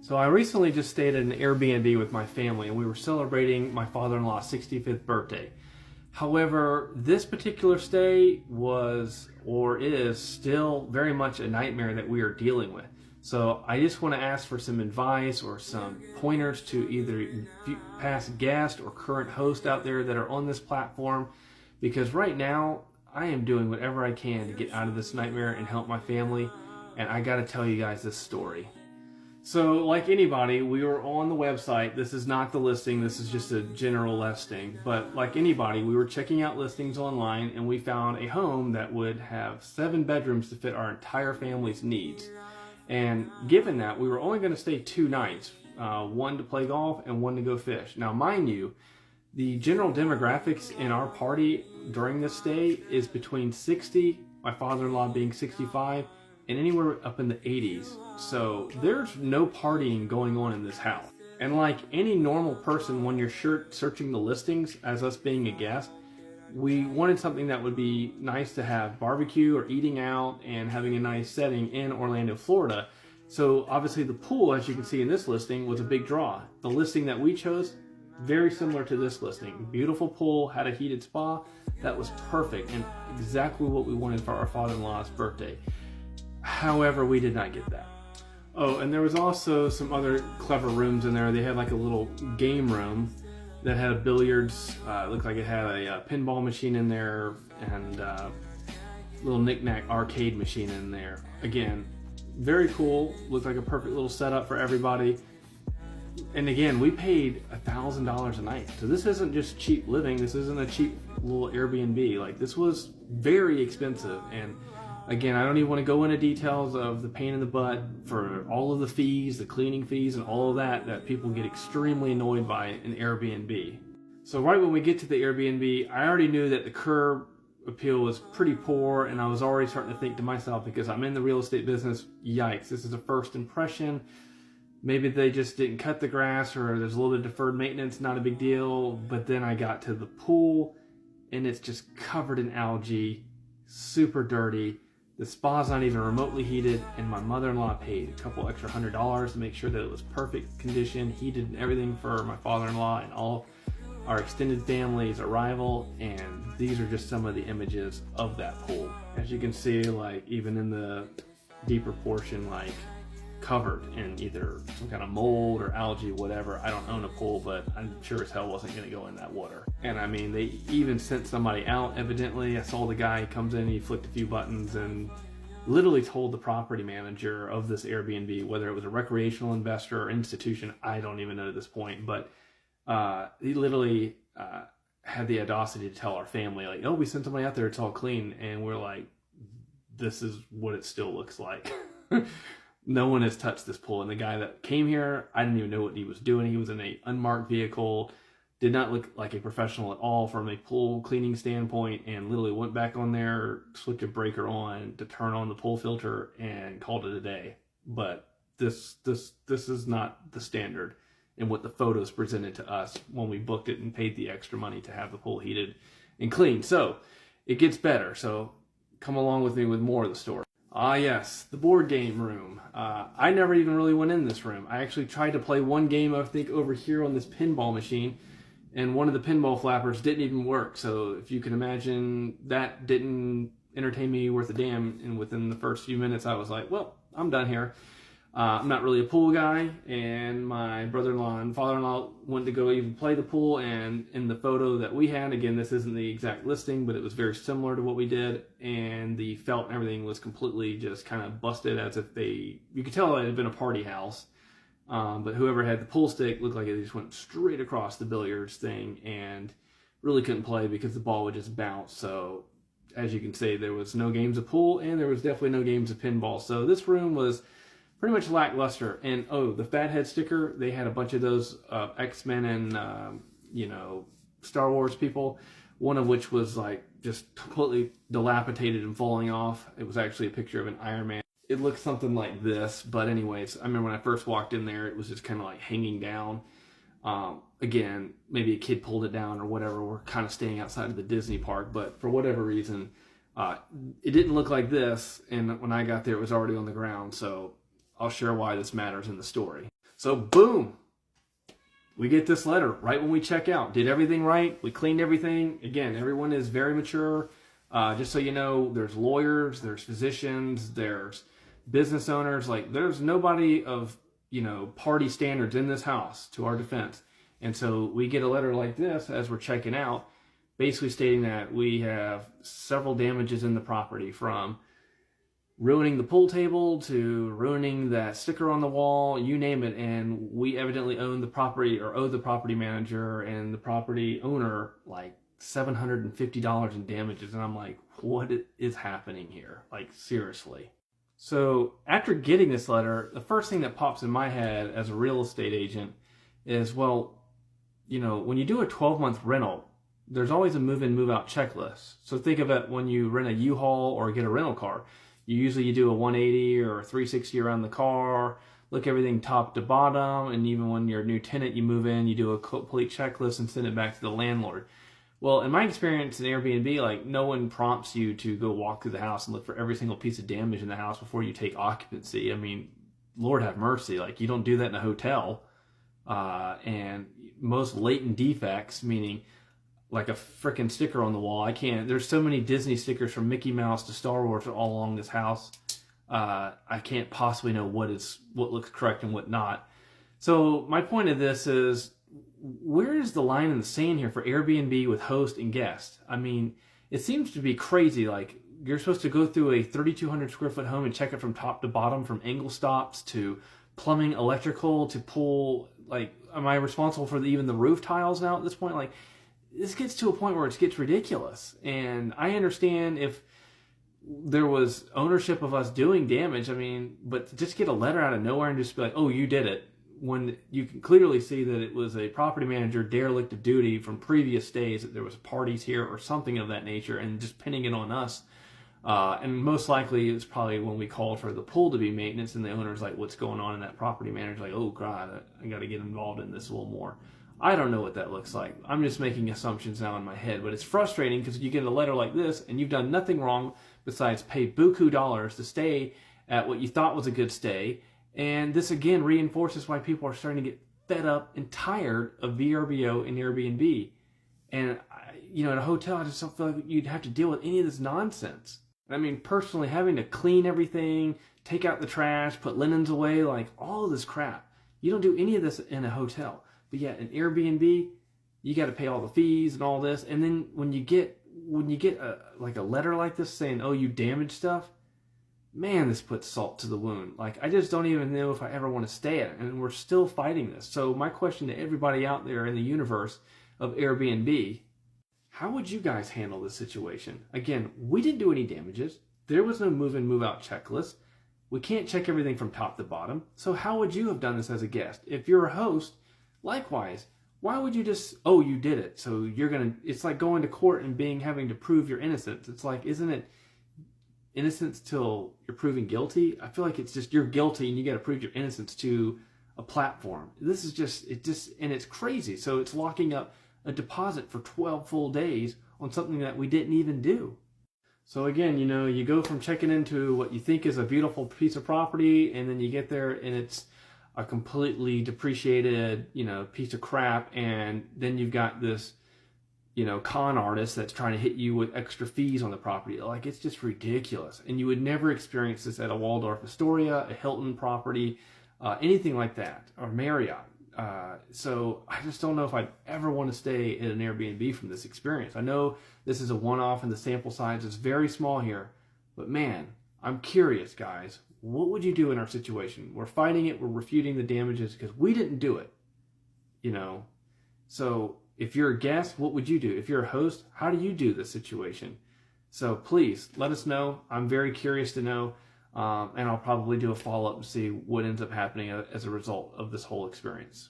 So I recently just stayed at an Airbnb with my family, and we were celebrating my father-in-law's 65th birthday. However, this particular stay was or is still very much a nightmare that we are dealing with. So I just want to ask for some advice or some pointers to either past guest or current host out there that are on this platform, because right now I am doing whatever I can to get out of this nightmare and help my family, and I got to tell you guys this story. So, like anybody, we were on the website. This is not the listing, this is just a general listing. But like anybody, we were checking out listings online, and we found a home that would have 7 bedrooms to fit our entire family's needs. And given that, we were only going to stay 2 nights, one to play golf and one to go fish. Now, mind you, the general demographics in our party during this stay is between 60, my father-in-law being 65, and anywhere up in the 80s. So there's no partying going on in this house. And like any normal person, when you're searching the listings, as us being a guest, we wanted something that would be nice to have barbecue or eating out and having a nice setting in Orlando, Florida. So obviously the pool, as you can see in this listing, was a big draw. The listing that we chose, very similar to this listing. Beautiful pool, had a heated spa. That was perfect and exactly what we wanted for our father-in-law's birthday. However, we did not get that. Oh, and there was also some other clever rooms in there. They had like a little game room that had a billiards, looked like it had a pinball machine in there, and a little knick-knack arcade machine in there. Again, very cool, looked like a perfect little setup for everybody. And again, we paid $1,000 a night. So this isn't just cheap living, this isn't a cheap little Airbnb. Like, this was very expensive. And again, I don't even want to go into details of the pain in the butt for all of the fees, the cleaning fees, and all of that people get extremely annoyed by an Airbnb. So right when we get to the Airbnb, I already knew that the curb appeal was pretty poor, and I was already starting to think to myself, because I'm in the real estate business, yikes, this is a first impression. Maybe they just didn't cut the grass, or there's a little bit of deferred maintenance, not a big deal. But then I got to the pool, and it's just covered in algae, super dirty. The spa's not even remotely heated, and my mother-in-law paid a couple extra $100 to make sure that it was perfect condition, heated and everything for my father-in-law and all our extended family's arrival. And these are just some of the images of that pool. As you can see, like even in the deeper portion, like covered in either some kind of mold or algae, whatever. I don't own a pool, but I'm sure as hell wasn't going to go in that water. And I mean, they even sent somebody out, evidently. I saw the guy, he comes in, he flicked a few buttons and literally told the property manager of this Airbnb, whether it was a recreational investor or institution, I don't even know at this point, but he literally had the audacity to tell our family, like, oh, we sent somebody out there, it's all clean. And we're like, this is what it still looks like. No one has touched this pool. And the guy that came here, I didn't even know what he was doing. He was in an unmarked vehicle, did not look like a professional at all from a pool cleaning standpoint, and literally went back on there, switched a breaker on to turn on the pool filter, and called it a day. But this is not the standard in what the photos presented to us when we booked it and paid the extra money to have the pool heated and cleaned. So it gets better. So come along with me with more of the story. Ah yes, the board game room. I never even really went in this room. I actually tried to play one game, I think, over here on this pinball machine, and one of the pinball flappers didn't even work. So if you can imagine, that didn't entertain me worth a damn. And within the first few minutes, I was like, well, I'm done here. I'm not really a pool guy, and my brother-in-law and father-in-law wanted to go even play the pool. And in the photo that we had, again, this isn't the exact listing, but it was very similar to what we did, and the felt and everything was completely just kind of busted, as if you could tell it had been a party house. But whoever had the pool stick looked like it just went straight across the billiards thing and really couldn't play because the ball would just bounce. So as you can see, there was no games of pool, and there was definitely no games of pinball. So this room was pretty much lackluster. And oh, the fathead sticker, they had a bunch of those X-Men and Star Wars people, one of which was like just completely dilapidated and falling off. It was actually a picture of an Iron Man. It looked something like this, but anyways, I remember when I first walked in there, it was just kind of like hanging down. Again, maybe a kid pulled it down or whatever. We're kind of staying outside of the Disney park, but for whatever reason, it didn't look like this. And when I got there, it was already on the ground. So I'll share why this matters in the story. So boom, we get this letter right when we check out. Did everything right. We cleaned everything. Again, everyone is very mature. Just so you know, there's lawyers, there's physicians, there's business owners. Like, there's nobody of, party standards in this house, to our defense. And so we get a letter like this as we're checking out, basically stating that we have several damages in the property, from ruining the pool table to ruining that sticker on the wall, you name it. And we evidently own the property, or owe the property manager and the property owner like $750 in damages. And I'm like, what is happening here? Like, seriously. So after getting this letter, the first thing that pops in my head as a real estate agent is, well, when you do a 12-month rental, there's always a move-in, move-out checklist. So think of it when you rent a U-Haul or get a rental car. You do a 180 or a 360 around the car, look everything top to bottom, and even when you're a new tenant, you move in, you do a complete checklist and send it back to the landlord. Well, in my experience in Airbnb, like, no one prompts you to go walk through the house and look for every single piece of damage in the house before you take occupancy. I mean, Lord have mercy. Like, you don't do that in a hotel. And most latent defects, meaning like a freaking sticker on the wall. There's so many Disney stickers from Mickey Mouse to Star Wars all along this house. I can't possibly know what looks correct and what not. So my point of this is, where is the line in the sand here for Airbnb with host and guest? I mean, it seems to be crazy. Like, you're supposed to go through a 3,200 square foot home and check it from top to bottom, from angle stops to plumbing, electrical to pool. Like, am I responsible for even the roof tiles now at this point? Like, this gets to a point where it gets ridiculous. And I understand if there was ownership of us doing damage, but to just get a letter out of nowhere and just be like, oh, you did it, when you can clearly see that it was a property manager derelict of duty from previous days, that there was parties here or something of that nature, and just pinning it on us. And most likely it's probably when we called for the pool to be maintenance and the owner's like, what's going on? And that property manager's like, oh God, I got to get involved in this a little more. I don't know what that looks like. I'm just making assumptions now in my head, but it's frustrating because you get a letter like this and you've done nothing wrong besides pay buku dollars to stay at what you thought was a good stay. And this again reinforces why people are starting to get fed up and tired of VRBO and Airbnb. And at a hotel, I just don't feel like you'd have to deal with any of this nonsense. Personally, having to clean everything, take out the trash, put linens away, like all of this crap. You don't do any of this in a hotel. But yeah, in Airbnb, you got to pay all the fees and all this. And then when you get a letter like this saying, oh, you damaged stuff, man, this puts salt to the wound. Like, I just don't even know if I ever want to stay at it. And we're still fighting this. So my question to everybody out there in the universe of Airbnb, how would you guys handle this situation? Again, we didn't do any damages. There was no move-in, move-out checklist. We can't check everything from top to bottom. So how would you have done this as a guest? If you're a host, likewise, why would you just, oh, you did it, so it's like going to court and having to prove your innocence. It's like, isn't it innocence till you're proven guilty? I feel like it's just, you're guilty and you got to prove your innocence to a platform. This is just, and it's crazy. So it's locking up a deposit for 12 full days on something that we didn't even do. So again, you go from checking into what you think is a beautiful piece of property, and then you get there and it's a completely depreciated, piece of crap. And then you've got this, con artist that's trying to hit you with extra fees on the property. Like, it's just ridiculous. And you would never experience this at a Waldorf Astoria, a Hilton property, anything like that, or Marriott. So I just don't know if I'd ever want to stay in an Airbnb from this experience. I know this is a one-off and the sample size is very small here, but man, I'm curious, guys. What would you do in our situation? We're fighting it. We're refuting the damages because we didn't do it, So if you're a guest, what would you do? If you're a host, how do you do this situation? So please let us know. I'm very curious to know. And I'll probably do a follow-up and see what ends up happening as a result of this whole experience.